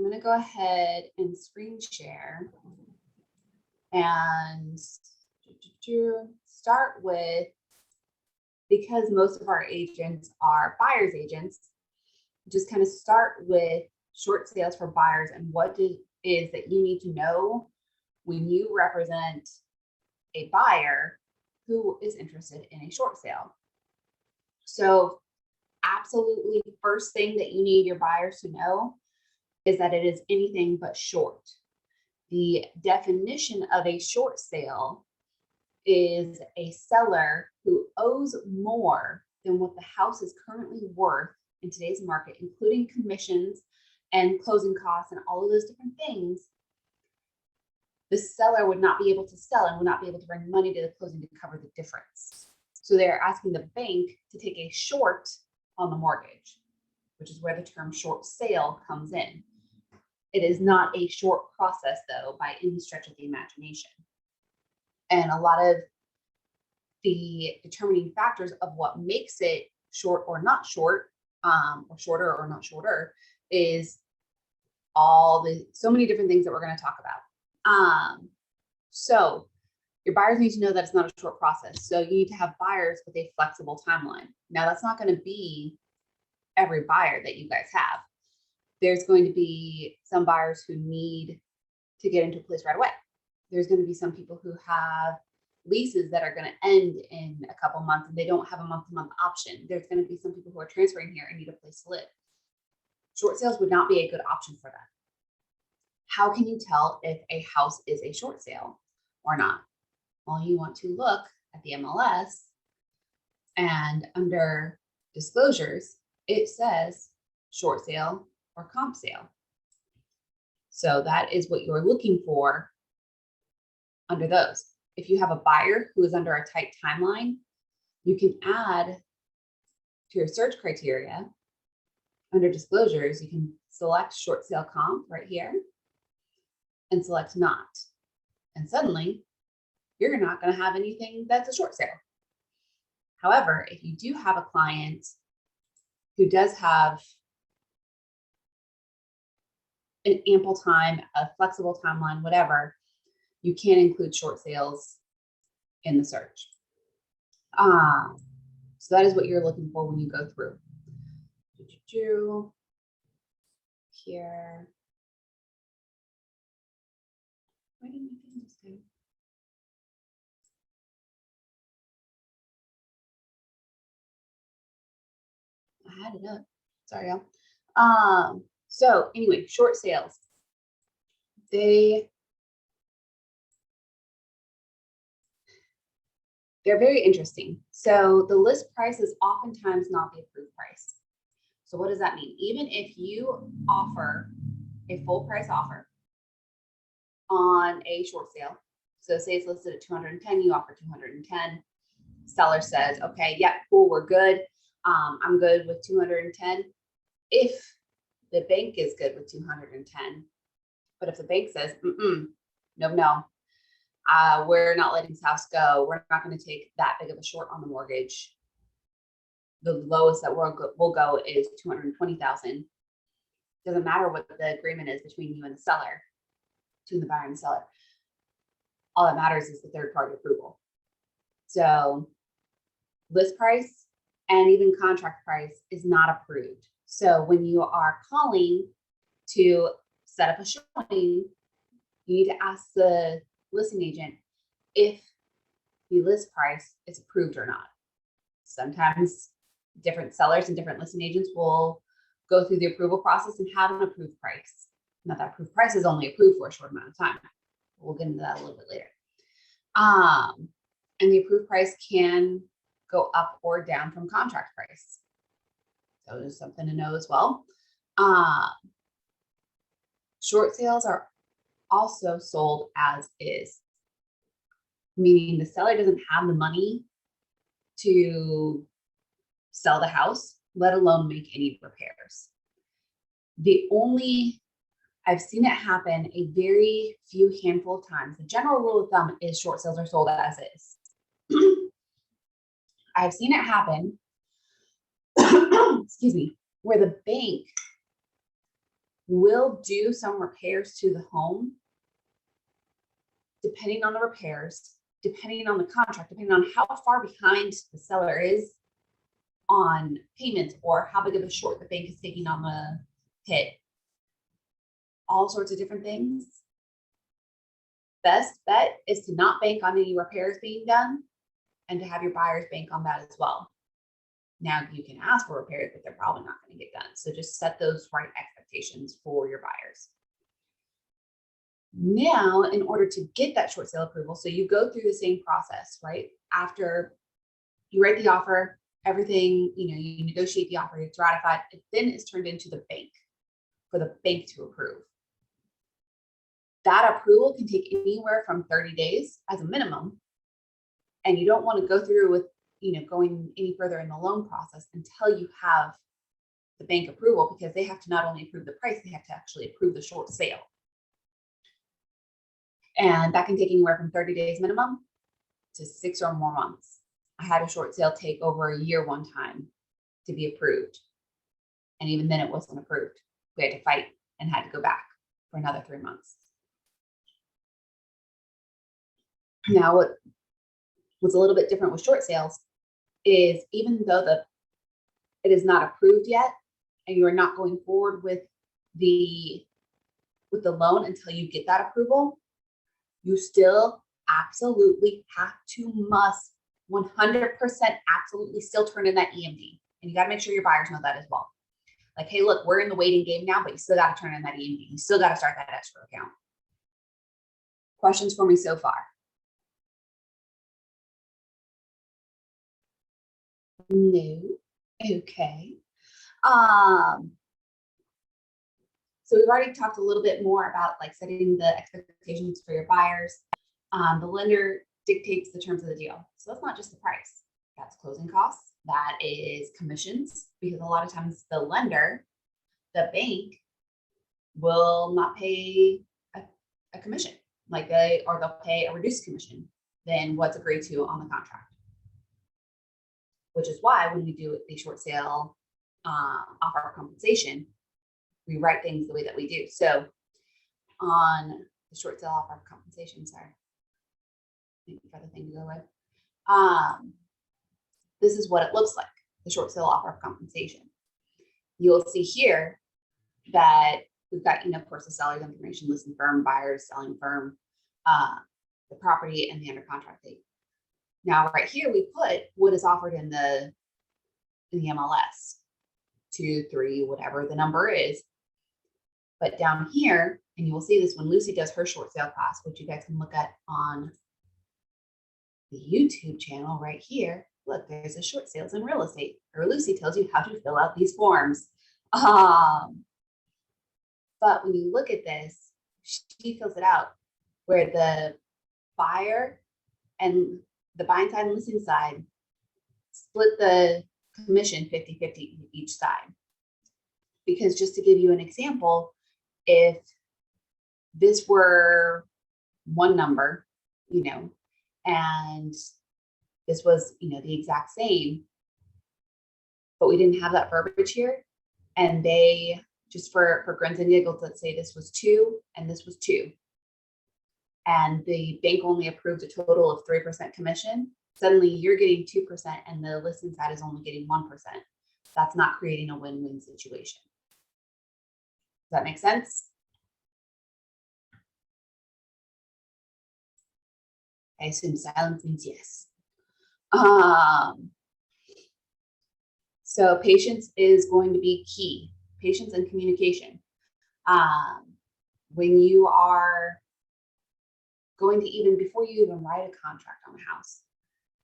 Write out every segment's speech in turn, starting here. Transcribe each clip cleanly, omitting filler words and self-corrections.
going to go ahead and screen share and start with, because most of our agents are buyer's agents, just kind of start with short sales for buyers and what it is that you need to know when you represent a buyer who is interested in a short sale. So absolutely first thing that you need your buyers to know is that it is anything but short. The definition of a short sale is a seller who owes more than what the house is currently worth in today's market, including commissions and closing costs and all of those different things. The seller would not be able to sell and would not be able to bring money to the closing to cover the difference. So they're asking the bank to take a short on the mortgage, which is where the term short sale comes in. It is not a short process, though, by any stretch of the imagination. And a lot of the determining factors of what makes it short or not short, or shorter or not shorter, is so many different things that we're going to talk about. So your buyers need to know that it's not a short process. So you need to have buyers with a flexible timeline. Now, that's not going to be every buyer that you guys have. There's going to be some buyers who need to get into a place right away. There's going to be some people who have leases that are going to end in a couple months and they don't have a month-to-month option. There's going to be some people who are transferring here and need a place to live. Short sales would not be a good option for them. How can you tell if a house is a short sale or not? Well, you want to look at the MLS, and under disclosures, it says short sale or comp sale. So that is what you're looking for under those. If you have a buyer who is under a tight timeline, you can add to your search criteria under disclosures. You can select short sale comp right here and select not. And suddenly you're not going to have anything that's a short sale. However, if you do have a client who does have an ample time, a flexible timeline, whatever, you can include short sales in the search. So that is what you're looking for when you go through. Here. Why didn't I do this thing? I had it up. Sorry, y'all. So anyway, short sales. They're very interesting. So the list price is oftentimes not the approved price. So what does that mean? Even if you offer a full price offer on a short sale, so say it's listed at 210, you offer 210. Seller says, okay, yeah, cool, we're good. I'm good with 210. If the bank is good with 210, but if the bank says, no, we're not letting this house go. We're not going to take that big of a short on the mortgage. The lowest that we'll go is 220,000. Doesn't matter what the agreement is between you and the seller, between the buyer and the seller. All that matters is the third party approval. So list price and even contract price is not approved. So when you are calling to set up a showing, you need to ask the listing agent if the list price is approved or not. Sometimes different sellers and different listing agents will go through the approval process and have an approved price. Now that approved price is only approved for a short amount of time. We'll get into that a little bit later. And the approved price can go up or down from contract price. So there's something to know as well. Short sales are also sold as is, meaning the seller doesn't have the money to sell the house, let alone make any repairs. I've seen it happen a very few handful of times. The general rule of thumb is short sales are sold as is. I've seen it happen, excuse me, where the bank will do some repairs to the home, depending on the repairs, depending on the contract, depending on how far behind the seller is on payments or how big of a short the bank is taking on the hit. All sorts of different things. Best bet is to not bank on any repairs being done and to have your buyers bank on that as well. Now you can ask for repairs, but they're probably not going to get done. So just set those right expectations for your buyers. Now, in order to get that short sale approval, so you go through the same process, right? After you write the offer, everything, you negotiate the offer, it's ratified, it then is turned into the bank for the bank to approve. That approval can take anywhere from 30 days as a minimum. And you don't want to go through with, going any further in the loan process until you have the bank approval, because they have to not only approve the price, they have to actually approve the short sale. And that can take anywhere from 30 days minimum to 6 or more months. I had a short sale take over a year one time to be approved. And even then it wasn't approved. We had to fight and had to go back for another 3 months. Now, what was a little bit different with short sales is even though it is not approved yet and you are not going forward with the loan until you get that approval, you still absolutely must 100% absolutely still turn in that EMD. And you got to make sure your buyers know that as well. Like, hey, look, we're in the waiting game now, but you still got to turn in that EMD. You still got to start that escrow account. Questions for me so far? No. Okay. So we've already talked a little bit more about like setting the expectations for your buyers. The lender dictates the terms of the deal. So that's not just the price. That's closing costs. That is commissions, because a lot of times the lender, the bank, will not pay a commission, or they'll pay a reduced commission than what's agreed to on the contract. Which is why when we do the short sale offer of compensation, we write things the way that we do. So on the short sale offer of compensation, sorry, thank you for the thing to go with. This is what it looks like, the short sale offer of compensation. You'll see here that we've got, of course, the seller's information, listing firm, buyers, selling firm, the property, and the under contract date. Now, right here, we put what is offered in the MLS, 2, 3, whatever the number is. But down here, and you will see this when Lucy does her short sale class, which you guys can look at on the YouTube channel right here. Look, there's a short sales in real estate, or Lucy tells you how to fill out these forms. But when you look at this, she fills it out where the buyer and the buying side and listing side split the commission 50-50 each side. Because just to give you an example, if this were one number, and this was, the exact same, but we didn't have that verbiage here, and they, just for grins and giggles, let's say this was 2 and this was 2. And the bank only approved a total of 3% commission, suddenly you're getting 2% and the listing side is only getting 1%. That's not creating a win-win situation. Does that make sense? I assume silence means yes. So patience is going to be key. Patience and communication. When you are going to before you even write a contract on a house,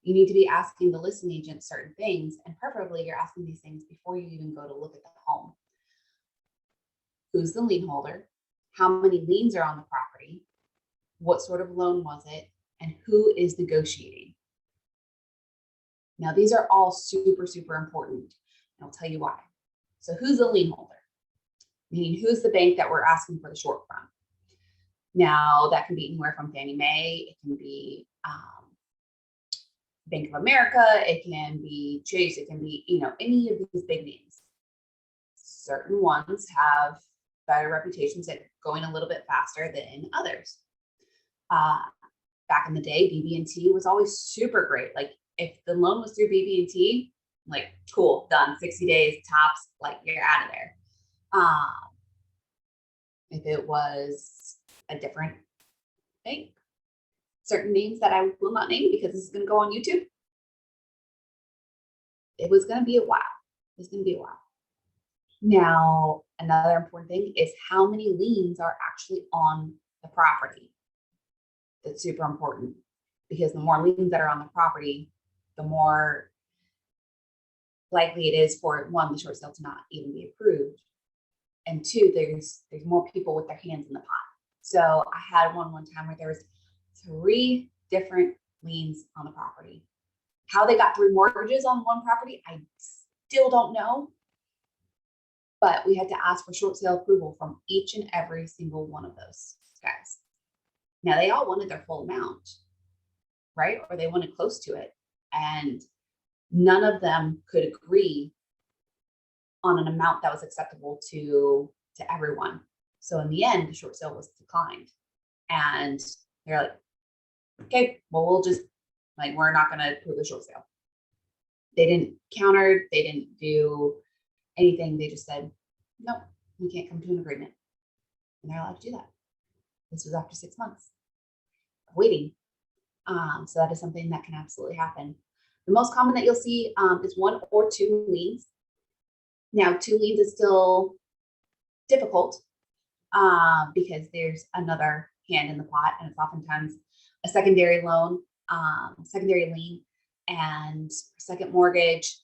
you need to be asking the listing agent certain things, and preferably you're asking these things before you even go to look at the home. Who's the lien holder? How many liens are on the property? What sort of loan was it? And who is negotiating? Now, these are all super, super important, and I'll tell you why. So who's the lien holder? Meaning, who's the bank that we're asking for the short from? Now, that can be anywhere from Fannie Mae, it can be Bank of America, it can be Chase, it can be, any of these big names. Certain ones have better reputations at going a little bit faster than others. Back in the day, BB&T was always super great. Like if the loan was through BB&T, like cool, done, 60 days tops, like you're out of there. If it was a different bank, certain names that I will not name because this is going to go on YouTube, it was going to be a while. It's going to be a while. Now, another important thing is how many liens are actually on the property. That's super important because the more liens that are on the property, the more likely it is for one, the short sale to not even be approved. And two, there's more people with their hands in the pot. So I had one time where there was 3 different liens on the property. How they got 3 mortgages on one property, I still don't know. But we had to ask for short sale approval from each and every single one of those guys. Now they all wanted their full amount, right? Or they wanted close to it. And none of them could agree on an amount that was acceptable to everyone. So in the end, the short sale was declined. And they're like, okay, well, we'll just, like, we're not going to approve the short sale. They didn't counter, they didn't do anything. They just said, no, we can't come to an agreement. And they're allowed to do that. This was after 6 months of waiting. So that is something that can absolutely happen. The most common that you'll see is 1 or 2 liens. Now, 2 liens is still difficult because there's another hand in the pot, and it's oftentimes a secondary loan, secondary lien, and second mortgage,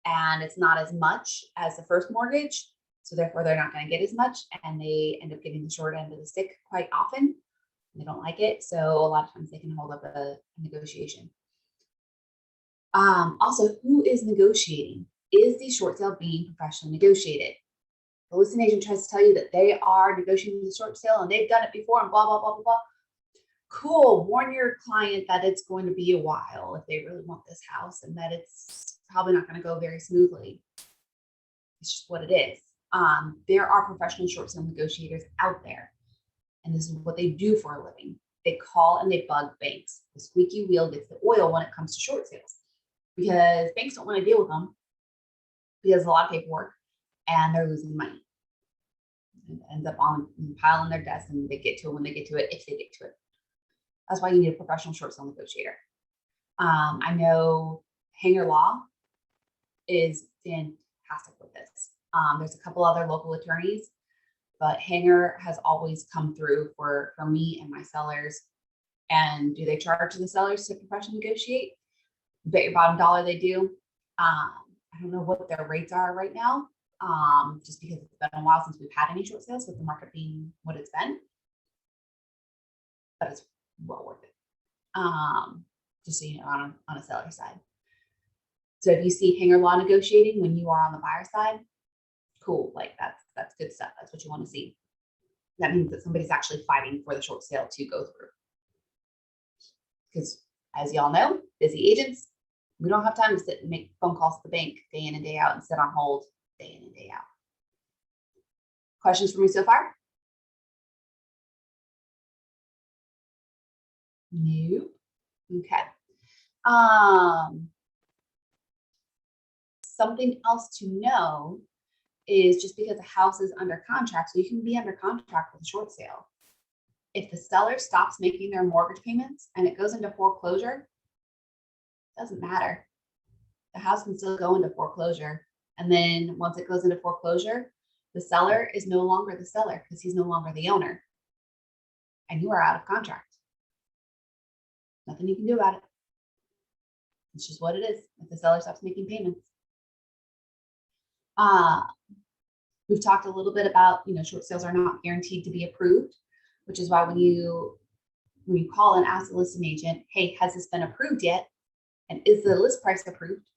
and it's not as much as the first mortgage, so therefore they're not going to get as much, and they end up getting the short end of the stick quite often. They don't like it, so a lot of times they can hold up a negotiation. Also, who is negotiating? Is the short sale being professionally negotiated? The listing agent tries to tell you that they are negotiating the short sale and they've done it before and blah, blah, blah, blah, blah. Cool. Warn your client that it's going to be a while if they really want this house and that it's probably not going to go very smoothly. It's just what it is. There are professional short sale negotiators out there, and this is what they do for a living. They call and they bug banks. The squeaky wheel gets the oil when it comes to short sales because banks don't want to deal with them because a lot of paperwork and they're losing money. It ends up on pile on their desk and they get to it when they get to it, if they get to it. That's why you need a professional short sale negotiator. I know Hanger Law is fantastic with this. There's a couple other local attorneys, but Hanger has always come through for me and my sellers. And do they charge the sellers to professionally negotiate? Bet your bottom dollar they do. I don't know what their rates are right now, just because it's been a while since we've had any short sales with the market being what it's been, but it's well worth it. Just so you know, on a seller side. So if you see Hanger Law negotiating when you are on the buyer side, cool, like that's good stuff. That's what you want to see. That means that somebody's actually fighting for the short sale to go through. Because as y'all know, busy agents, we don't have time to sit and make phone calls to the bank day in and day out and sit on hold day in and day out. Questions for me so far? Nope. Okay. Something else to know is just because a house is under contract, so you can be under contract with a short sale. If the seller stops making their mortgage payments and it goes into foreclosure, doesn't matter. The house can still go into foreclosure. And then once it goes into foreclosure, the seller is no longer the seller because he's no longer the owner. And you are out of contract. Nothing you can do about it. It's just what it is if the seller stops making payments. We've talked a little bit about, short sales are not guaranteed to be approved, which is why when you call and ask the listing agent, hey, has this been approved yet? And is the list price approved?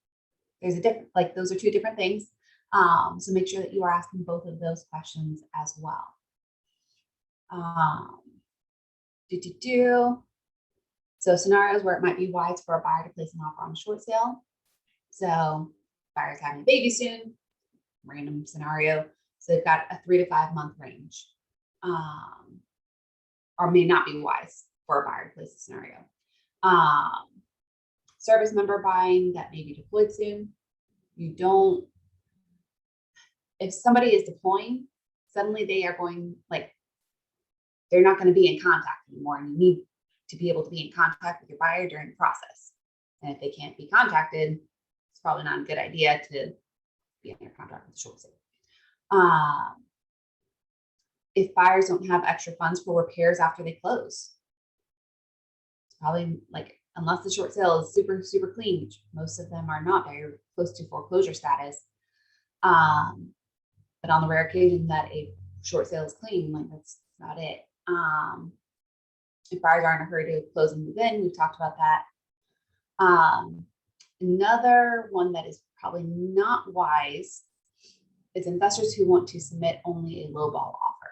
There's a different, those are 2 different things. So make sure that you are asking both of those questions as well. So scenarios where it might be wise for a buyer to place an offer on a short sale. So buyer's having a baby soon, random scenario. So they've got a 3 to 5 month range, or may not be wise for a buyer to place a scenario. Service member buying that may be deployed soon. You don't, if somebody is deploying, suddenly they are going, like, they're not going to be in contact anymore, and you need to be able to be in contact with your buyer during the process. And if they can't be contacted, it's probably not a good idea to be under contract with a short sale. If buyers don't have extra funds for repairs after they close, it's probably, like, unless the short sale is super, super clean, which most of them are not very close to foreclosure status. But on the rare occasion that a short sale is clean, like, that's about it. If buyers are in a hurry to close and move in, we've talked about that. Another one that is probably not wise is investors who want to submit only a lowball offer.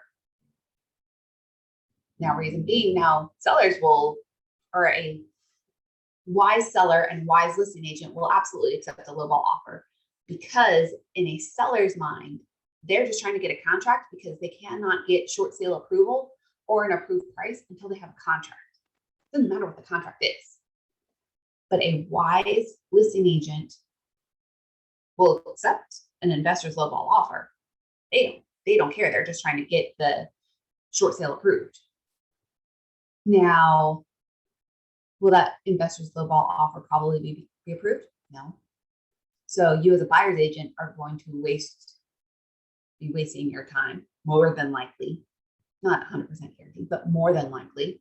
Now, reason being, now sellers will, or a wise seller and wise listing agent will absolutely accept a lowball offer, because in a seller's mind, they're just trying to get a contract because they cannot get short sale approval or an approved price until they have a contract. It doesn't matter what the contract is. But a wise listing agent will accept an investor's lowball offer. They don't care. They're just trying to get the short sale approved. Now, will that investor's lowball offer probably be approved? No. So you as a buyer's agent are going to be wasting your time, more than likely. Not 100% guaranteed, but more than likely.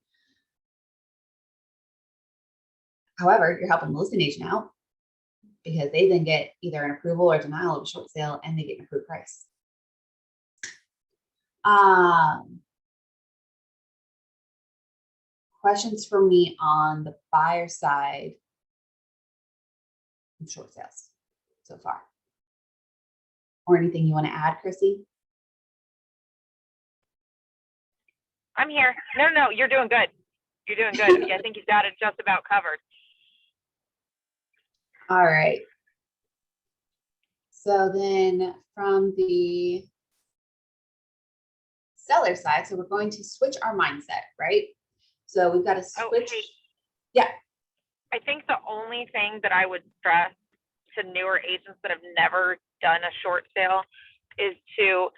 However, you're helping the listing agent out because they then get either an approval or denial of a short sale, and they get an approved price. Questions for me on the buyer side of short sales so far? Or anything you want to add, Chrissy? I'm here. No, you're doing good. You're doing good. I think you've got it just about covered. All right. So then from the seller side, so we're going to switch our mindset, right? So we've got to switch. Okay. Yeah. I think the only thing that I would stress to newer agents that have never done a short sale is to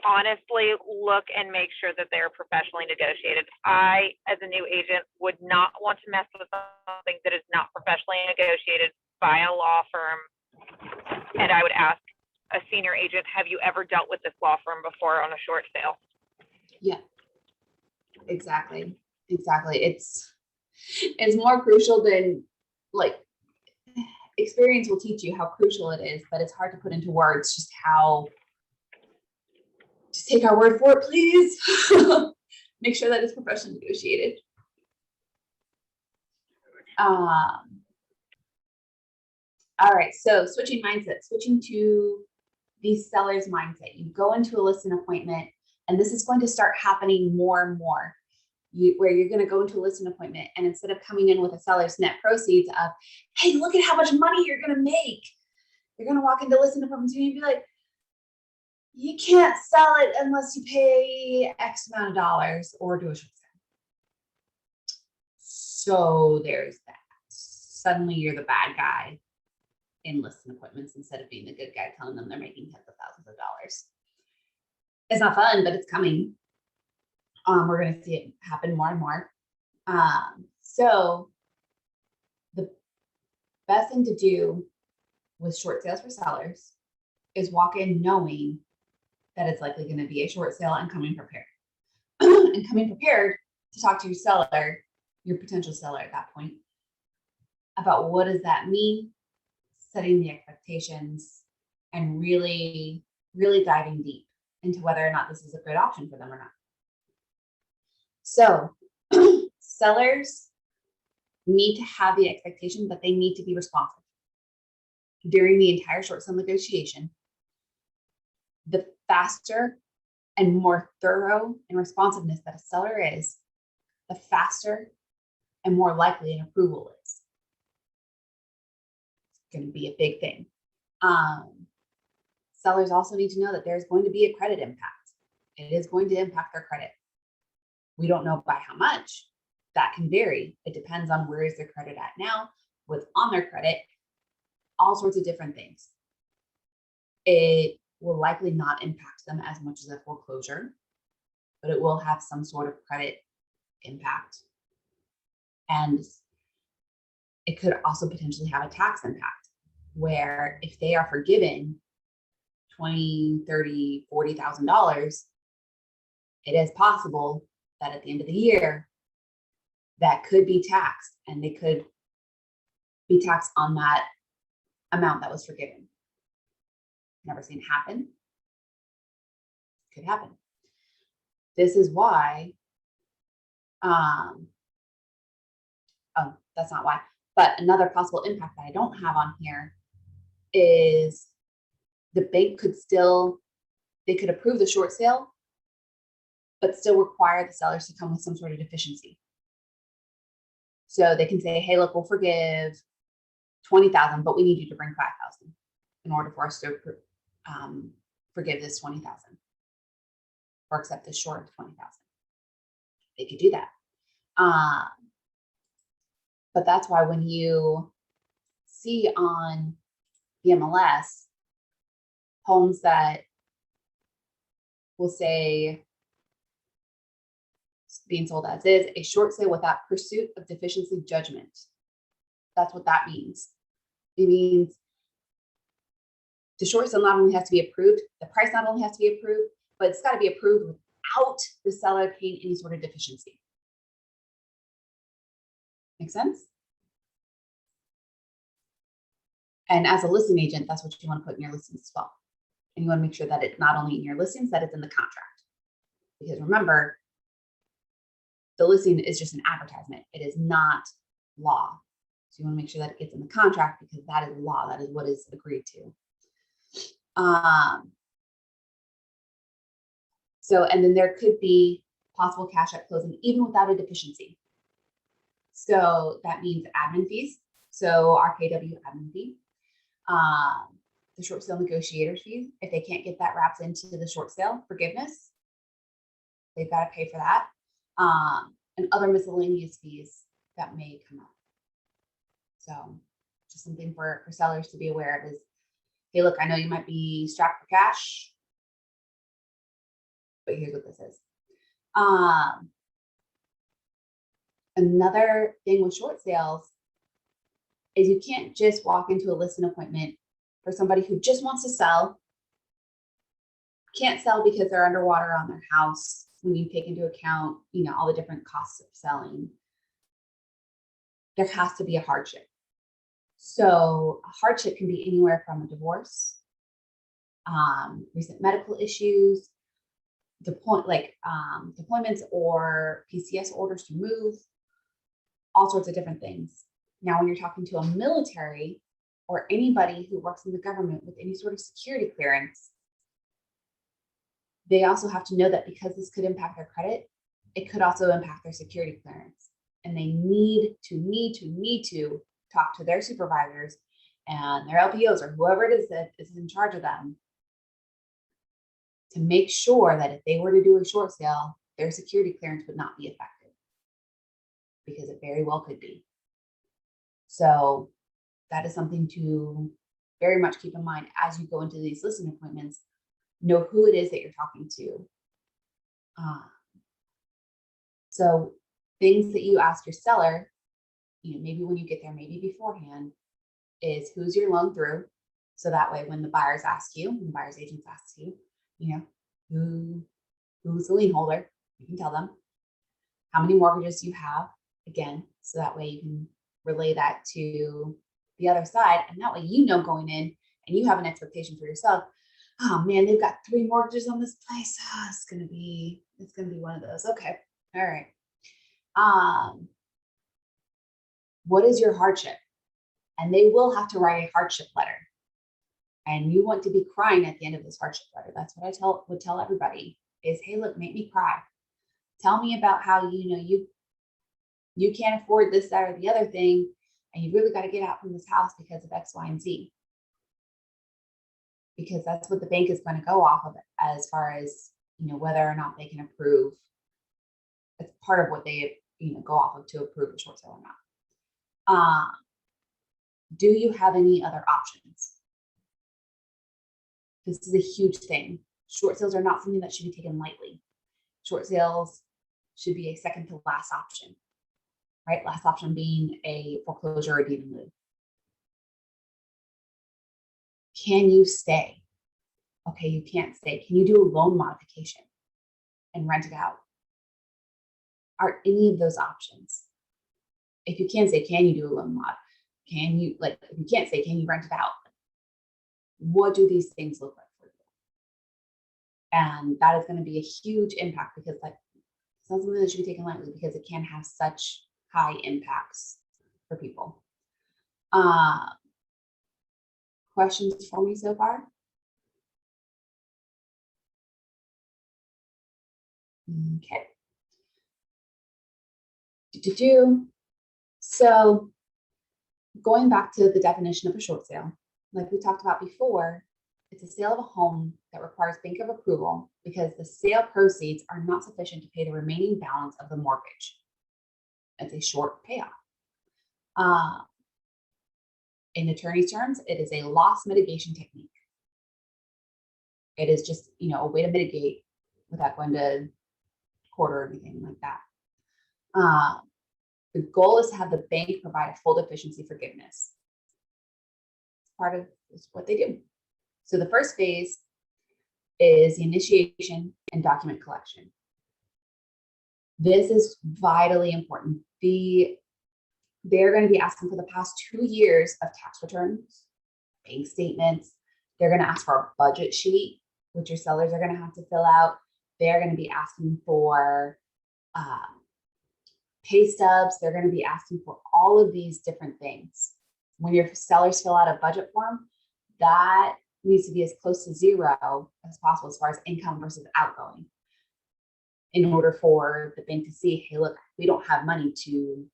honestly look and make sure that they're professionally negotiated. I, as a new agent, would not want to mess with something that is not professionally negotiated by a law firm. And I would ask a senior agent, have you ever dealt with this law firm before on a short sale? Yeah, exactly. It's more crucial than, like, experience will teach you how crucial it is, but it's hard to put into words just how. Just take our word for it, please. Make sure that it's professionally negotiated. All right, so switching mindset, switching to the seller's mindset. You go into a listing appointment, and this is going to start happening more and more. Where you're going to go into a listing appointment, and instead of coming in with a seller's net proceeds of, hey, look at how much money you're going to make, you're going to walk into listing appointments and be like, you can't sell it unless you pay X amount of dollars or do a short sale. So there's that. Suddenly you're the bad guy in listing appointments instead of being the good guy telling them they're making tens of thousands of dollars. It's not fun, but it's coming. We're going to see it happen more and more. So the best thing to do with short sales for sellers is walk in knowing that it's likely going to be a short sale and coming prepared. And coming prepared to talk to your seller, your potential seller at that point, about what does that mean, setting the expectations, and really, really diving deep into whether or not this is a good option for them or not. So sellers need to have the expectation that they need to be responsive during the entire short sale negotiation. The faster and more thorough and responsiveness that a seller is, the faster and more likely an approval is. It's going to be a big thing. sellers also need to know that there's going to be a credit impact. It is going to impact their credit. We don't know by how much. That can vary. It depends on where is their credit at now, what's on their credit, all sorts of different things. It will likely not impact them as much as a foreclosure, but it will have some sort of credit impact. And it could also potentially have a tax impact, where if they are forgiven $20,000, $30,000, $40,000, it is possible that at the end of the year, that could be taxed, and they could be taxed on that amount that was forgiven. Never seen it happen. Could happen. This is why, oh, that's not why, but another possible impact that I don't have on here is the bank could still, they could approve the short sale, but still require the sellers to come with some sort of deficiency. So they can say, hey, look, we'll forgive 20,000, but we need you to bring 5,000 in order for us to forgive this 20,000 or accept this short of 20,000. They could do that. But that's why when you see on the MLS homes that will say being sold as is, a short sale without pursuit of deficiency judgment. That's what that means. It means the short sale not only has to be approved, the price not only has to be approved, but it's got to be approved without the seller paying any sort of deficiency. Make sense? And as a listing agent, that's what you want to put in your listings as well. And you want to make sure that it's not only in your listings, that it's in the contract. Because remember, the listing is just an advertisement. It is not law. So you want to make sure that it gets in the contract, because that is law. That is what is agreed to. So, and then there could be possible cash at closing, even without a deficiency. So that means admin fees. So RKW admin fee, the short sale negotiators fees. If they can't get that wrapped into the short sale forgiveness, they've got to pay for that. And other miscellaneous fees that may come up. So just something for sellers to be aware of is, hey, look, I know you might be strapped for cash, but here's what this is. Another thing with short sales is you can't just walk into a listing appointment for somebody who just wants to sell, can't sell because they're underwater on their house. When you take into account, all the different costs of selling, there has to be a hardship. So a hardship can be anywhere from a divorce, recent medical issues, deployments or PCS orders to move, all sorts of different things. Now, when you're talking to a military or anybody who works in the government with any sort of security clearance, they also have to know that because this could impact their credit, it could also impact their security clearance. And they need to talk to their supervisors and their LPOs or whoever it is that is in charge of them to make sure that if they were to do a short sale, their security clearance would not be affected, because it very well could be. So that is something to very much keep in mind as you go into these listing appointments. Know who it is that you're talking to. So things that you ask your seller, maybe when you get there, maybe beforehand, is who's your loan through. So that way, when the buyers ask you, when the buyer's agents ask you, who's the lien holder, you can tell them. How many mortgages you have, again, so that way you can relay that to the other side. And that way, going in and you have an expectation for yourself. Oh man, they've got 3 mortgages on this place. Oh, it's gonna be one of those. Okay, all right. What is your hardship? And they will have to write a hardship letter. And you want to be crying at the end of this hardship letter. That's what I would tell everybody is, hey, look, make me cry. Tell me about how you can't afford this, that, or the other thing, and you really got to get out from this house because of X, Y, and Z. because that's what the bank is going to go off of as far as, whether or not they can approve. It's part of what they, go off of to approve a short sale or not. Do you have any other options? This is a huge thing. Short sales are not something that should be taken lightly. Short sales should be a second to last option, right? Last option being a foreclosure or deed in lieu. Can you stay? Okay, you can't stay. Can you do a loan modification and rent it out? Are any of those options? If you can't stay, can you do a loan mod? Can you, if you can't stay, can you rent it out? What do these things look like for you? And that is going to be a huge impact, because it's not something that should be taken lightly, because it can have such high impacts for people. Questions for me so far? Okay. So going back to the definition of a short sale, like we talked about before, it's a sale of a home that requires bank of approval because the sale proceeds are not sufficient to pay the remaining balance of the mortgage. It's a short payoff. In attorney's terms, it is a loss mitigation technique. It is just, a way to mitigate without going to court or anything like that. The goal is to have the bank provide a full deficiency forgiveness. Part of what they do. So the first phase is the initiation and document collection. This is vitally important. They're going to be asking for the past 2 years of tax returns, bank statements. They're going to ask for a budget sheet, which your sellers are going to have to fill out. They're going to be asking for pay stubs. They're going to be asking for all of these different things. When your sellers fill out a budget form, that needs to be as close to zero as possible as far as income versus outgoing, in order for the bank to see, hey, look, we don't have money to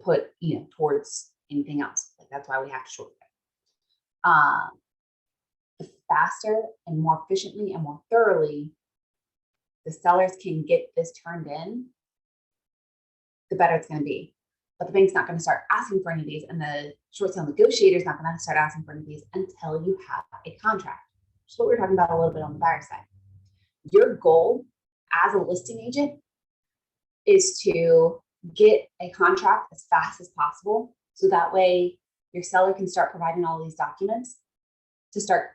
put, towards anything else. Like, that's why we have to short it. The faster and more efficiently and more thoroughly the sellers can get this turned in, the better it's going to be. But the bank's not going to start asking for any of these, and the short sale negotiator is not going to start asking for any of these until you have a contract, which is what we were talking about a little bit on the buyer side. Your goal as a listing agent is to get a contract as fast as possible, so that way your seller can start providing all these documents to start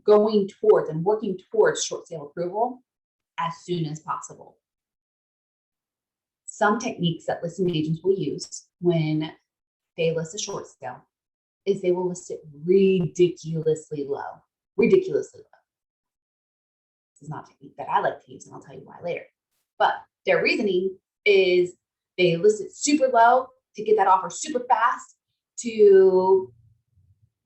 going towards and working towards short sale approval as soon as possible. Some techniques that listing agents will use when they list a short sale is they will list it ridiculously low. Ridiculously low. This is not a technique that I like to use, and I'll tell you why later. But their reasoning is they list it super low to get that offer super fast to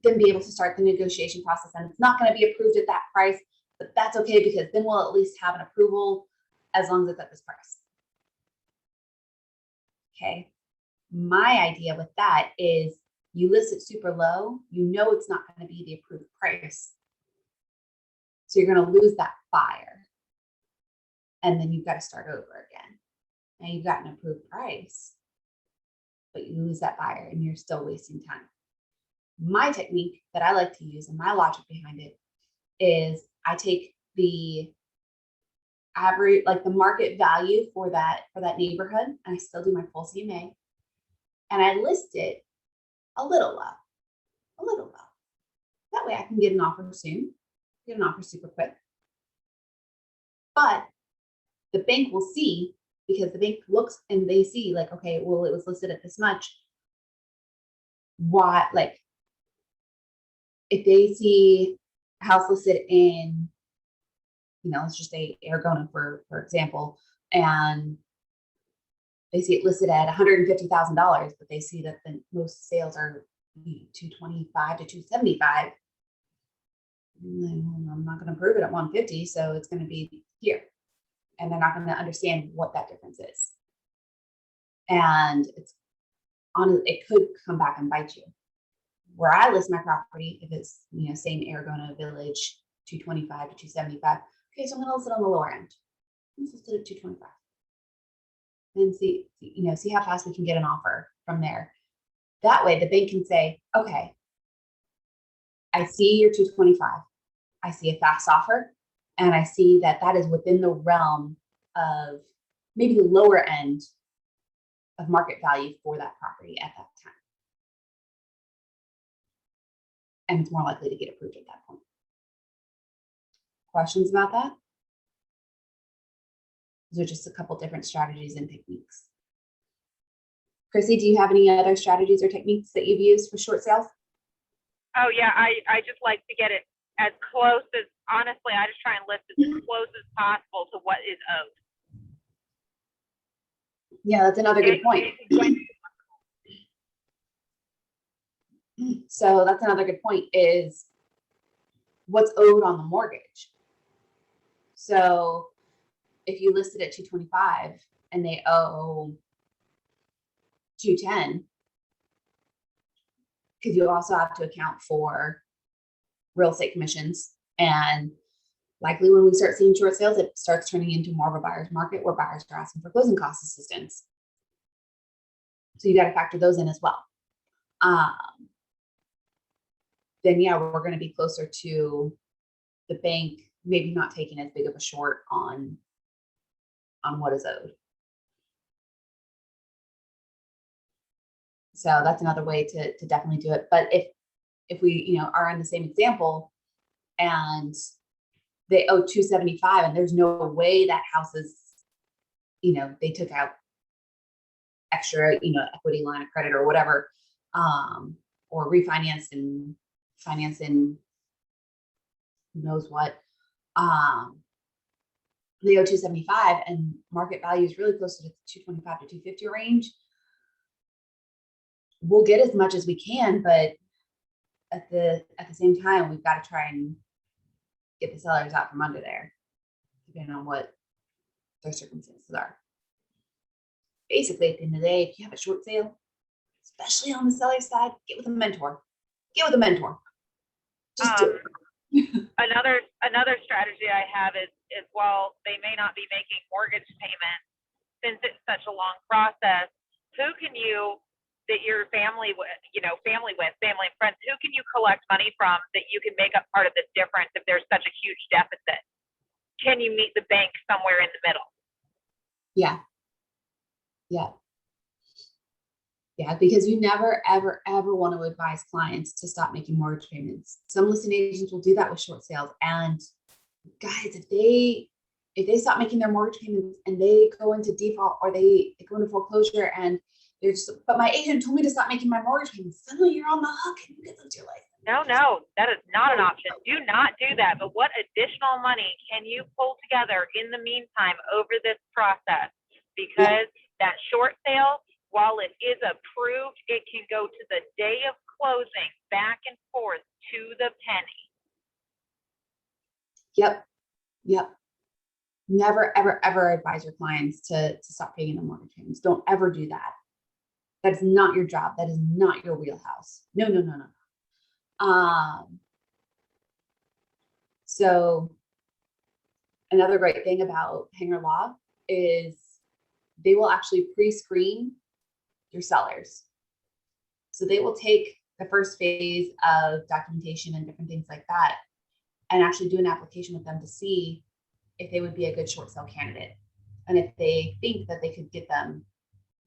then be able to start the negotiation process. And it's not going to be approved at that price, but that's okay, because then we'll at least have an approval as long as it's at this price. Okay. My idea with that is you list it super low, it's not going to be the approved price. So you're going to lose that buyer. And then you've got to start over again. Now you've got an approved price, but you lose that buyer and you're still wasting time. My technique that I like to use and my logic behind it is I take the average, like the market value for that neighborhood, and I still do my full CMA, and I list it a little low. That way I can get an offer soon, get an offer super quick. But the bank will see, because the bank looks and they see like, okay, well, it was listed at this much. Why, like, if they see a house listed in, let's just say Aragona, for example, and they see it listed at $150,000, but they see that the most sales are $225,000 to $275,000. I'm not going to approve it at $150,000, so it's going to be here, and they're not going to understand what that difference is, and it could come back and bite you. where I list my property, if it's, same Aragona Village, 225 to 275. Okay, so I'm gonna list it on the lower end. Let's list it at 225. And see how fast we can get an offer from there. That way the bank can say, okay, I see your 225. I see a fast offer, and I see that that is within the realm of maybe the lower end of market value for that property at that time. And it's more likely to get approved at that point. Questions about that? Those are just a couple different strategies and techniques. Chrissy, do you have any other strategies or techniques that you've used for short sales? Oh yeah, I just like to get it as close as, honestly, I just try and list as close as possible to what is owed. Yeah, that's another good point. So that's another good point, is what's owed on the mortgage. So if you listed at 225 and they owe 210, because you also have to account for real estate commissions, and likely when we start seeing short sales, it starts turning into more of a buyer's market where buyers are asking for closing cost assistance. So you got to factor those in as well. Then yeah, we're going to be closer to the bank maybe not taking as big of a short on what is owed. So that's another way to definitely do it. But if we are in the same example and they owe 275 and there's no way that house is, they took out extra, equity line of credit or whatever, or refinanced and financing who knows what, they owe 275 and market value is really close to the 225 to 250 range. We'll get as much as we can, but at the same time, we've got to try and get the sellers out from under there, depending on what their circumstances are. Basically, at the end of the day, if you have a short sale, especially on the seller side, get with a mentor. Get with a mentor. Just do it. Another strategy I have is while they may not be making mortgage payments, since it's such a long process, who can you, that your family and friends, who can you collect money from that you can make up part of this difference if there's such a huge deficit? Can you meet the bank somewhere in the middle? Yeah. Because you never, ever, ever want to advise clients to stop making mortgage payments. Some listing agents will do that with short sales. And guys, if they stop making their mortgage payments and they go into default or they go into foreclosure and they're just, but my agent told me to stop making my mortgage payments, suddenly you're on the hook and you get lose your life. No, that is not an option. Do not do that. But what additional money can you pull together in the meantime over this process? Because that short sale, while it is approved, it can go to the day of closing, back and forth to the penny. Yep. Never, ever, ever advise your clients to stop paying their mortgage payments. Don't ever do that. That is not your job. That is not your wheelhouse. No. So another great thing about Hanger Law is they will actually pre-screen your sellers. So they will take the first phase of documentation and different things like that and actually do an application with them to see if they would be a good short sale candidate and if they think that they could get them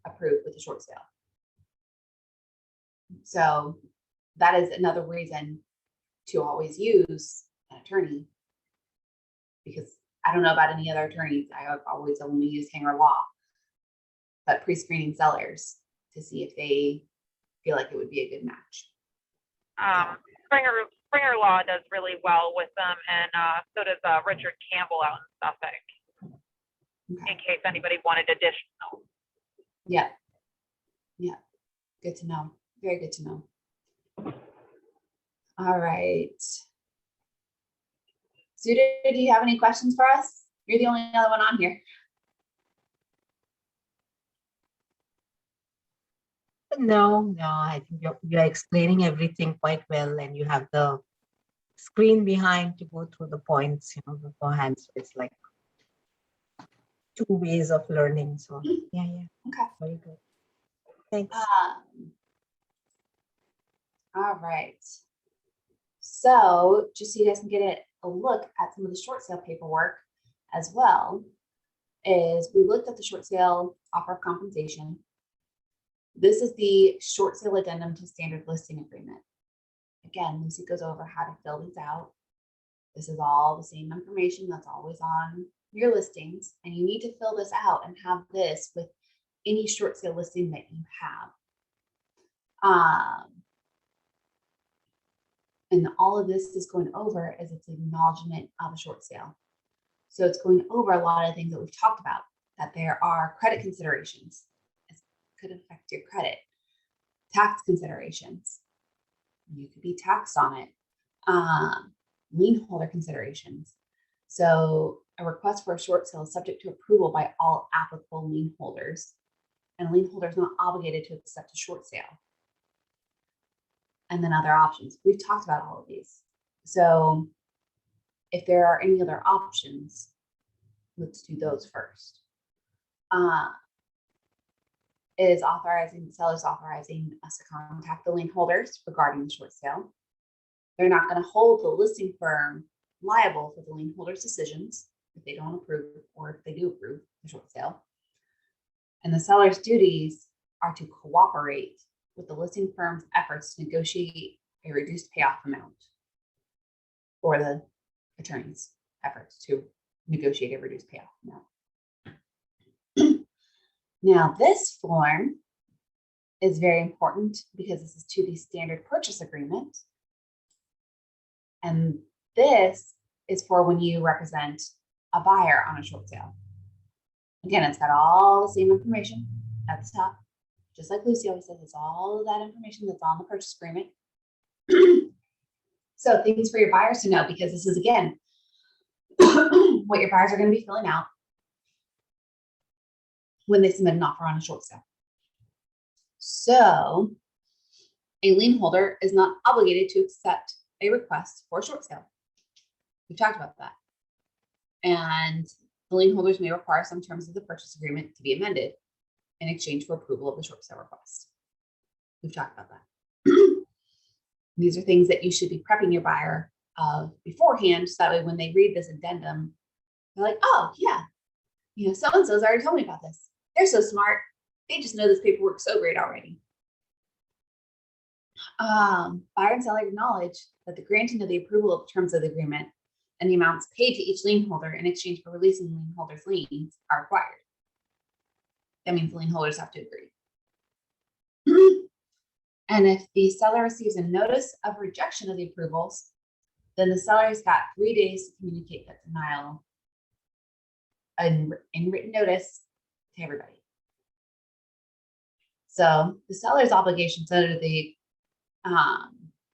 approved with a short sale. So that is another reason to always use an attorney, because I don't know about any other attorneys. I have always only used Hanger Law, but pre-screening sellers to see if they feel like it would be a good match. Springer Law does really well with them, and so does Richard Campbell out in Suffolk. Okay. In case anybody wanted additional. Yeah. Good to know. Very good to know. All right. Suda, do you have any questions for us? You're the only other one on here. No, I think you're explaining everything quite well, and you have the screen behind to go through the points, beforehand. So it's like two ways of learning. So yeah, Okay. very good. Thanks. All right. So just so you guys can get a look at some of the short sale paperwork as well, is we looked at the short sale offer of compensation. This is the short sale addendum to standard listing agreement. Again, Lucy goes over how to fill these out. This is all the same information that's always on your listings, and you need to fill this out and have this with any short sale listing that you have. And all of this is going over as its acknowledgement of a short sale. So it's going over a lot of things that we've talked about, that there are credit considerations. It could affect your credit. Tax considerations. You could be taxed on it. Lien holder considerations. So a request for a short sale is subject to approval by all applicable lien holders. And a lien holder is not obligated to accept a short sale. And then other options. We've talked about all of these. So if there are any other options, let's do those first. It is authorizing, the seller's authorizing us to contact the lien holders regarding the short sale. They're not going to hold the listing firm liable for the lien holder's decisions if they don't approve or if they do approve the short sale. And the seller's duties are to cooperate with the listing firm's efforts to negotiate a reduced payoff amount, or the attorney's efforts to negotiate a reduced payoff amount. Now, this form is very important because this is to the standard purchase agreement. And this is for when you represent a buyer on a short sale. Again, it's got all the same information at the top. Just like Lucy always says, it's all of that information that's on the purchase agreement. So things for your buyers to know, because this is, again, what your buyers are going to be filling out when they submit an offer on a short sale. So a lien holder is not obligated to accept a request for a short sale. We've talked about that. And the lien holders may require some terms of the purchase agreement to be amended in exchange for approval of the short sale request. We've talked about that. These are things that you should be prepping your buyer beforehand, so that way when they read this addendum, they're like, oh yeah, so-and-so's already told me about this. They're so smart. They just know this paperwork so great already. Buyer and seller acknowledge that the granting of the approval of the terms of the agreement and the amounts paid to each lien holder in exchange for releasing the lien holder's liens are required. That means the lien holders have to agree. And if the seller receives a notice of rejection of the approvals, then the seller's got 3 days to communicate that denial in written notice to everybody. So the seller's obligations under the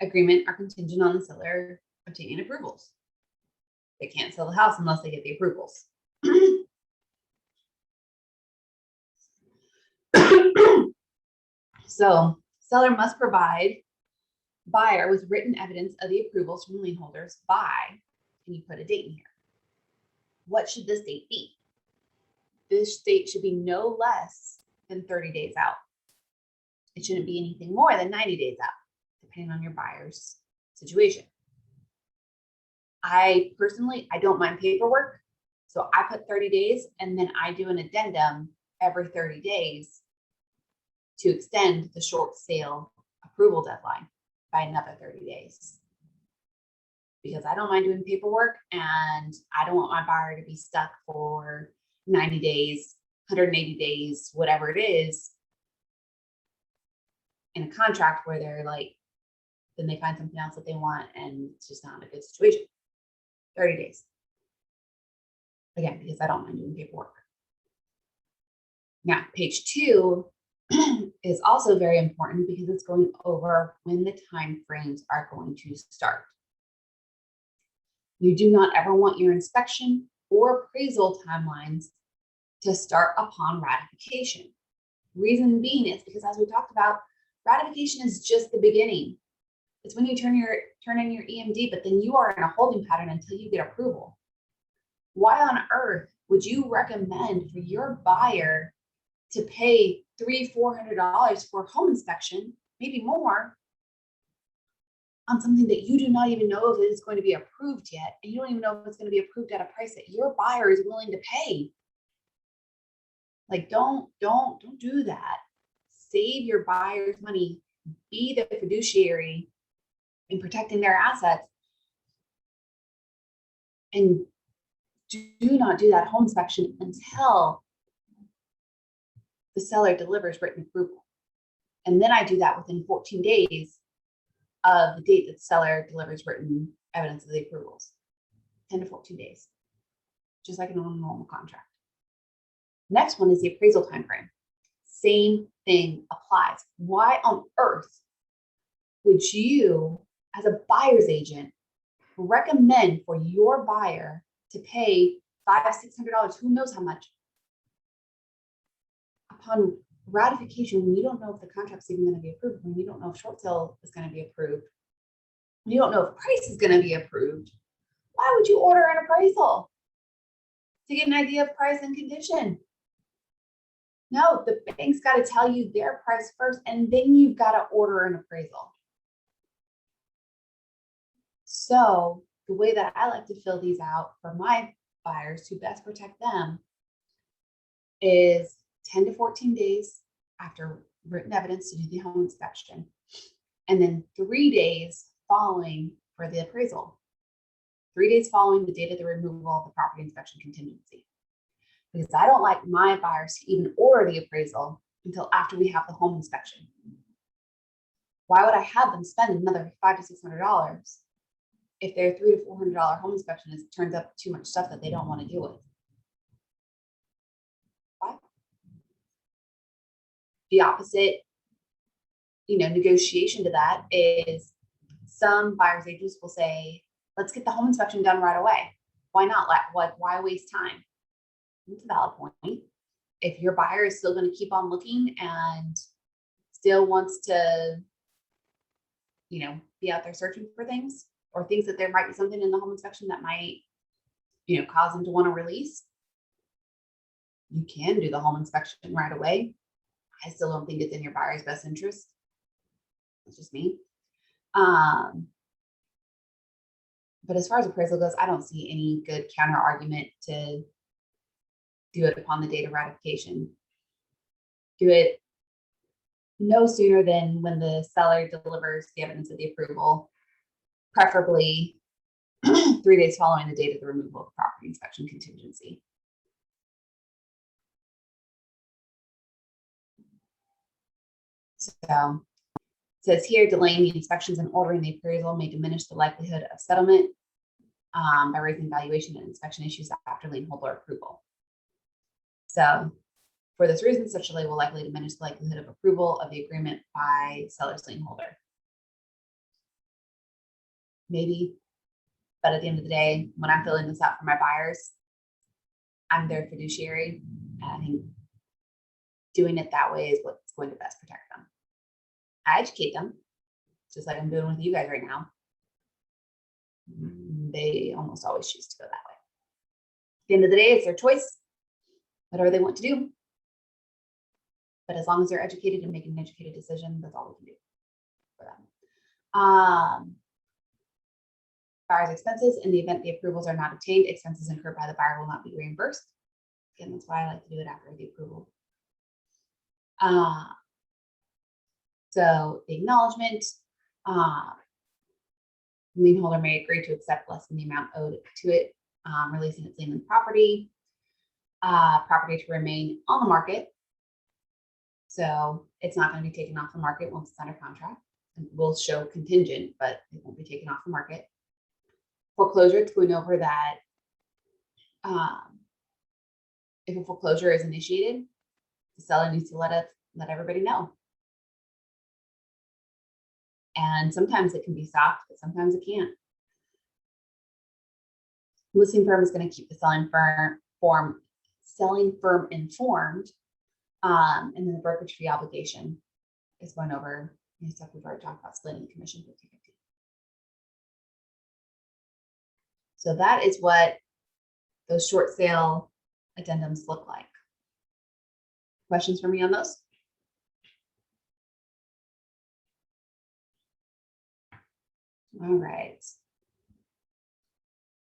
agreement are contingent on the seller obtaining approvals. They can't sell the house unless they get the approvals. So seller must provide buyer with written evidence of the approvals from lien holders by, can you put a date in here? What should this date be? This date should be no less than 30 days out. It shouldn't be anything more than 90 days out, depending on your buyer's situation. I don't mind paperwork. So I put 30 days and then I do an addendum every 30 days to extend the short sale approval deadline by another 30 days. Because I don't mind doing paperwork and I don't want my buyer to be stuck for 90 days, 180 days, whatever it is, in a contract where they're like, then they find something else that they want and it's just not a good situation. 30 days. Again, because I don't mind doing paperwork. Now, page 2 is also very important because it's going over when the time frames are going to start. You do not ever want your inspection or appraisal timelines to start upon ratification. Reason being is because, as we talked about, Ratification is just the beginning. It's when you turn in your EMD, but then you are in a holding pattern until you get approval. Why on earth would you recommend for your buyer to pay $300-400 for a home inspection, maybe more, on something that you do not even know if it is going to be approved yet, and you don't even know if it's going to be approved at a price that your buyer is willing to pay? Like, don't do that. Save your buyer's money. Be the fiduciary in protecting their assets, and do not do that home inspection until the seller delivers written approval. And then I do that within 14 days of the date that the seller delivers written evidence of the approvals. 10 to 14 days, just like a normal contract. Next one is the appraisal timeframe. Same thing applies. Why on earth would you, as a buyer's agent, recommend for your buyer to pay $500-600, who knows how much, upon ratification when you don't know if the contract's even going to be approved, when you don't know if short sale is going to be approved, when you don't know if price is going to be approved? Why would you order an appraisal? To get an idea of price and condition. No, the bank's got to tell you their price first, and then you've got to order an appraisal. So the way that I like to fill these out for my buyers to best protect them is 10 to 14 days after written evidence to do the home inspection, and then 3 days following for the appraisal. 3 days following the date of the removal of the property inspection contingency. Because I don't like my buyers to even order the appraisal until after we have the home inspection. Why would I have them spend another $500-600 if their $300 to $400 home inspection turns up too much stuff that they don't want to deal with? Why? The opposite, negotiation to that is some buyers agents will say, let's get the home inspection done right away. Why not? Why waste time? It's a valid point. If your buyer is still going to keep on looking and still wants to, be out there searching for things, or thinks that there might be something in the home inspection that might, cause them to want to release, you can do the home inspection right away. I still don't think it's in your buyer's best interest. That's just me. But as far as appraisal goes, I don't see any good counter argument to do it upon the date of ratification. Do it no sooner than when the seller delivers the evidence of the approval, preferably 3 days following the date of the removal of the property inspection contingency. So it says here, delaying the inspections and ordering the appraisal may diminish the likelihood of settlement by raising valuation and inspection issues after lien holder approval. So for this reason, such delay will likely diminish the likelihood of approval of the agreement by seller's lien holder. Maybe, but at the end of the day, when I'm filling this out for my buyers, I'm their fiduciary, and I think doing it that way is what's going to best protect them. I educate them, just like I'm doing with you guys right now. They almost always choose to go that way. At the end of the day, it's their choice, whatever they want to do. But as long as they're educated and making an educated decision, that's all we can do for them. Buyer's expenses: in the event the approvals are not obtained, expenses incurred by the buyer will not be reimbursed. Again, that's why I like to do it after the approval. So the acknowledgement, lien holder may agree to accept less than the amount owed to it, releasing its lien on the property. Property to remain on the market. So it's not going to be taken off the market once it's under contract. It will show contingent, but it won't be taken off the market. Foreclosure, it's going over that if a foreclosure is initiated, the seller needs to let everybody know. And sometimes it can be soft, but sometimes it can't. Listing firm is going to keep the selling firm informed, and then the brokerage fee obligation is going over the stuff we've already talked about, splitting the commission 50-50. So that is what those short sale addendums look like. Questions for me on those? All right.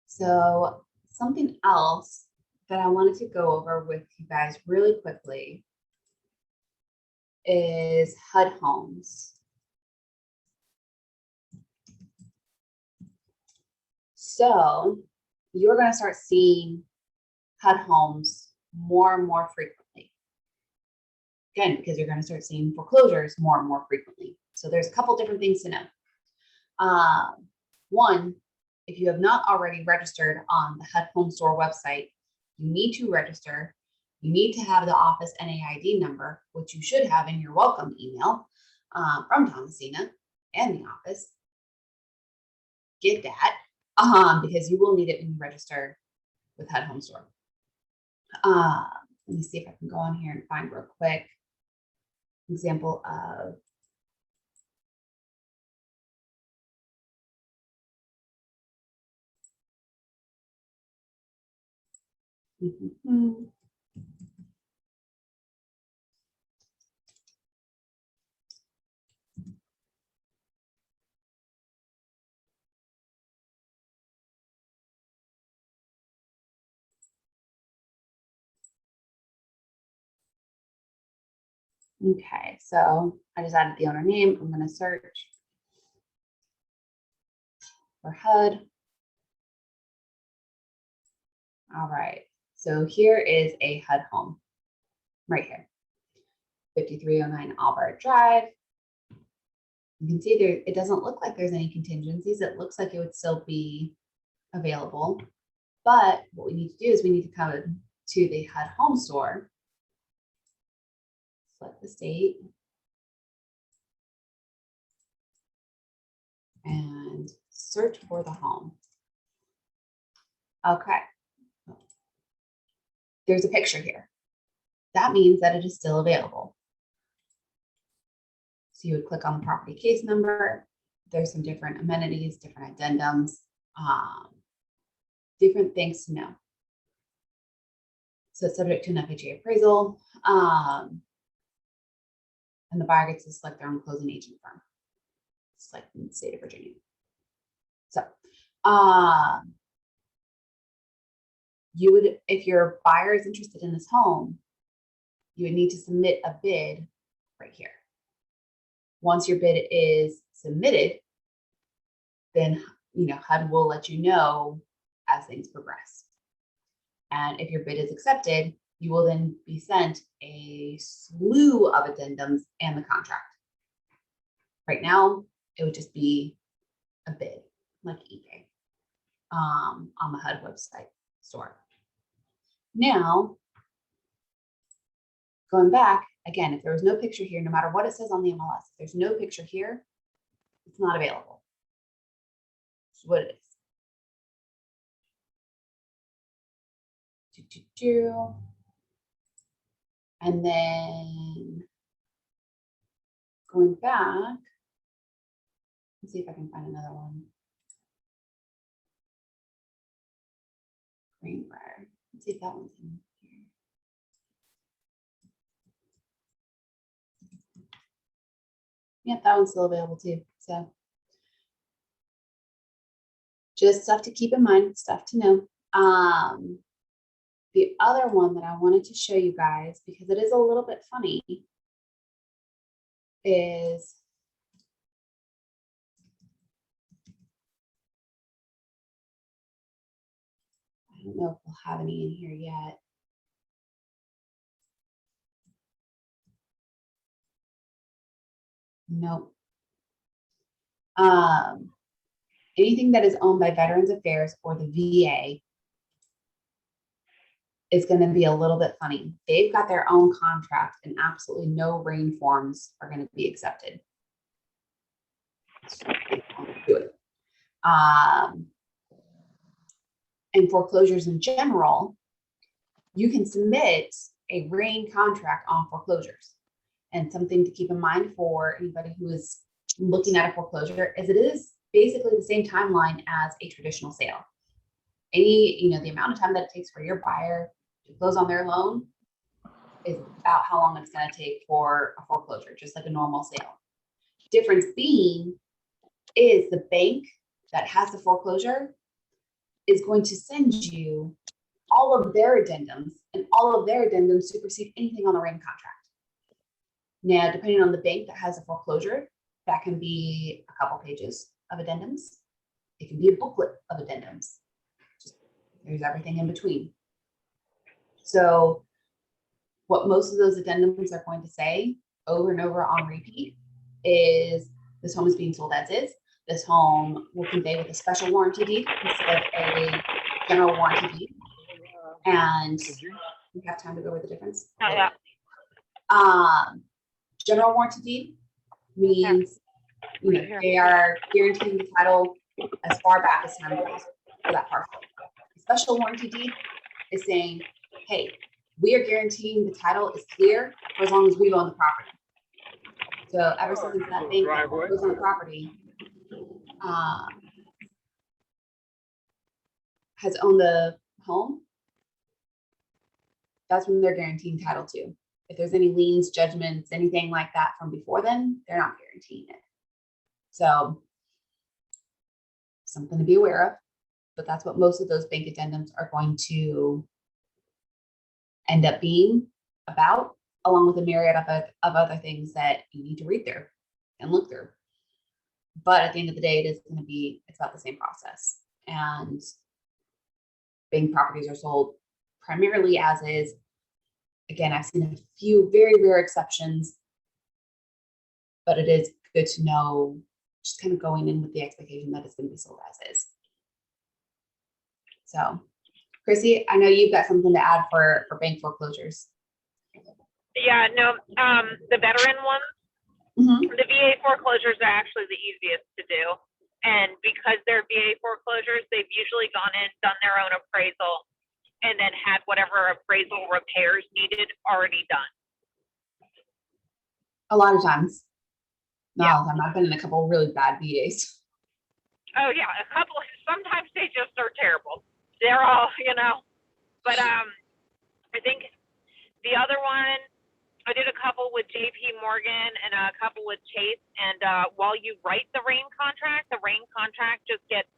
So something else that I wanted to go over with you guys really quickly is Hud Homes. So you're going to start seeing Hud Homes more and more frequently. Again, because you're going to start seeing foreclosures more and more frequently. So there's a couple different things to know. One, if you have not already registered on the HUD Home Store website, you need to register. You need to have the office NAID number, which you should have in your welcome email from Thomasina and the office. Get that because you will need it when you register with HUD Home Store. Let me see if I can go on here and find real quick example of Okay, so I just added the owner name. I'm going to search for HUD. All right, so here is a HUD home right here, 5309 Albert Drive. You can see there, it doesn't look like there's any contingencies. It looks like it would still be available. But what we need to do is we need to come to the HUD Home Store, select the state, and search for the home. Okay. There's a picture here. That means that it is still available. So you would click on the property case number. There's some different amenities, different addendums, different things to know. So it's subject to an FHA appraisal, and the buyer gets to select their own closing agent firm. It's like in the state of Virginia. So you would, if your buyer is interested in this home, you would need to submit a bid right here. Once your bid is submitted, then HUD will let you know as things progress. And if your bid is accepted, you will then be sent a slew of addendums and the contract. Right now, it would just be a bid, like eBay, on the HUD website store. Now, going back, again, if there was no picture here, no matter what it says on the MLS, if there's no picture here, it's not available. It's what it is. And then going back, let's see if I can find another one. Greenbrier. Let's see if that one's in here. Yep, that one's still available too. So just stuff to keep in mind, stuff to know. The other one that I wanted to show you guys, because it is a little bit funny, is I don't know if we'll have any in here yet. Nope. Anything that is owned by Veterans Affairs or the VA is going to be a little bit funny. They've got their own contract and absolutely no rain forms are going to be accepted. So they don't do it. And foreclosures in general, you can submit a rain contract on foreclosures. And something to keep in mind for anybody who is looking at a foreclosure is it is basically the same timeline as a traditional sale. The amount of time that it takes for your buyer to close on their loan is about how long it's going to take for a foreclosure, just like a normal sale. Difference being is the bank that has the foreclosure is going to send you all of their addendums, and all of their addendums supersede anything on the RAIN contract. Now, depending on the bank that has a foreclosure, that can be a couple pages of addendums. It can be a booklet of addendums. There's everything in between. So what most of those addendums are going to say over and over on repeat is this home is being sold as is. This home will convey with a special warranty deed instead of a general warranty deed. And we have time to go over the difference. Oh, yeah. General warranty deed means they are guaranteeing the title as far back as time goes for that parcel. A special warranty deed is saying, hey, we are guaranteeing the title is clear for as long as we own the property. So ever since that bank goes on the property has owned the home, that's when they're guaranteeing title to. If there's any liens, judgments, anything like that from before then, they're not guaranteeing it. So something to be aware of, but that's what most of those bank addendums are going to end up being about, along with a myriad of other things that you need to read through and look through. But at the end of the day, it's about the same process. And bank properties are sold primarily as is. Again, I've seen a few very rare exceptions, but it is good to know, just kind of going in with the expectation that it's going to be sold as is. So, Chrissy, I know you've got something to add for bank foreclosures. Yeah, no, the veteran ones, the VA foreclosures are actually the easiest to do. And because they're VA foreclosures, they've usually gone in, done their own appraisal, and then had whatever appraisal repairs needed already done. A lot of times. Not all the time. I've been in a couple of really bad VAs. Oh yeah, a couple. Sometimes they just are terrible. They're all, But I think the other one, I did a couple with JP Morgan and a couple with Chase. And while you write the RAIN contract just gets,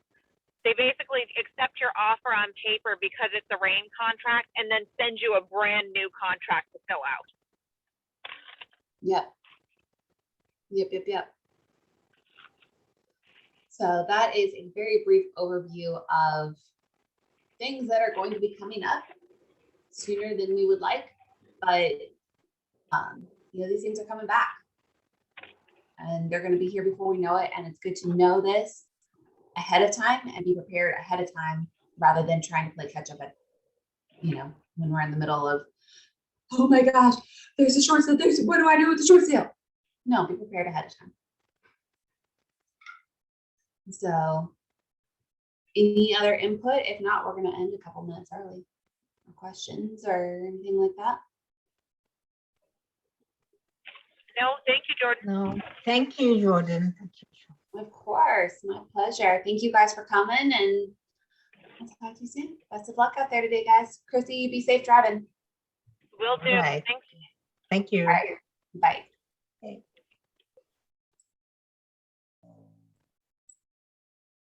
they basically accept your offer on paper because it's a RAIN contract, and then send you a brand new contract to fill out. Yep. So that is a very brief overview of things that are going to be coming up sooner than we would like, but these things are coming back and they're going to be here before we know it. And it's good to know this ahead of time and be prepared ahead of time rather than trying to play catch up when we're in the middle of, oh my gosh, there's a short sale. What do I do with the short sale? No, be prepared ahead of time. So any other input? If not, we're going to end a couple minutes early. Or questions or anything like that? No, thank you, Jordan. No, thank you, Jordan. Thank you. Of course, my pleasure. Thank you guys for coming, and I'll talk to you soon. Best of luck out there today, guys. Chrissy, be safe driving. Will do. Right. Thanks. Thank you. All right. Bye. Okay.